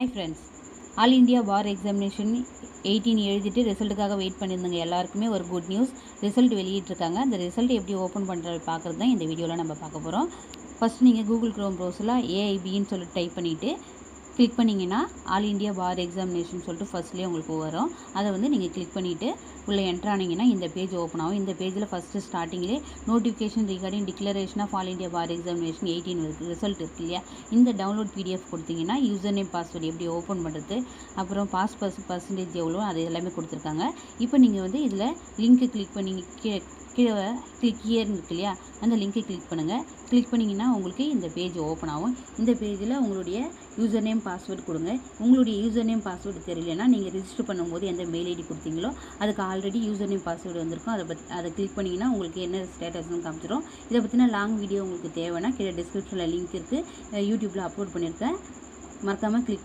Hi friends, all India for examination 18 எழுதிட்டு ரிசல்ட்டுக்காக wait பண்ணியிருந்தவங்க எல்லாருக்குமே ஒரு குட் நியூஸ். ரிசல்ட் வெளியிட்டிருக்காங்க. அந்த ரிசல்ட் எப்படி ஓப்பன் பண்ணுறது பார்க்குறது தான் இந்த வீடியோவில் நம்ம பார்க்க போகிறோம். ஃபஸ்ட்டு நீங்கள் கூகுள் க்ரோம் ப்ரௌசரில் ஏஐபின்னு சொல்லிட்டு டைப் பண்ணிவிட்டு கிளிக் பண்ணிங்கன்னா ஆல் இண்டியா பார் எக்ஸாமினேஷன் சொல்லிட்டு ஃபஸ்ட்லேயே உங்களுக்கு வரும். அதை நீங்கள் கிளிக் பண்ணிவிட்டு உள்ளே என்ட்ரு ஆனீங்கன்னா இந்த பேஜ் ஓப்பன் ஆகும். இந்த பேஜில் ஃபஸ்ட்டு ஸ்டார்டிங்லேயே notification regarding declaration of all India for examination 18 result இருக்கு இல்லையா, இந்த டவுன்லோட் பிடிஎஃப் கொடுத்தீங்கன்னா யூசர் நேம் பாஸ்வேர்டு எப்படி ஓப்பன் பண்ணுறது, அப்புறம் பாஸ் பர்சன்டேஜ் எவ்வளோ, அது எல்லாமே கொடுத்துருக்காங்க. இப்போ நீங்கள் இதில் லிங்க்கு கிளிக் பண்ணி கீழே கிளிக் ஹியர்னு இருக்கு இல்லையா, அந்த லிங்க்கை கிளிக் பண்ணுங்கள். கிளிக் பண்ணிங்கன்னா உங்களுக்கு இந்த பேஜ் ஓப்பன் ஆகும். இந்த பேஜில் உங்களுடைய யூசர் நேம் பாஸ்வேர்டு கொடுங்க. உங்களுடைய யூசர் நேம் பாஸ்வேர்டு தெரியலன்னா நீங்கள் ரிஜிஸ்டர் பண்ணும்போது எந்த மெயில் ஐடி கொடுத்தீங்களோ அதுக்கு ஆல்ரெடி யூசர் நேம் பாஸ்வேர்டு வந்திருக்கும். அதை கிளிக் பண்ணிங்கன்னா உங்களுக்கு என்ன ஸ்டேட்டஸ்னு காமிச்சிடும். இதை பற்றின லாங் வீடியோ உங்களுக்கு தேவைன்னா கீழே டிஸ்கிரிப்ஷனில் லிங்க் இருக்குது, யூடியூப்பில் அப்லோட் பண்ணியிருக்கேன், மறக்காமல் கிளிக்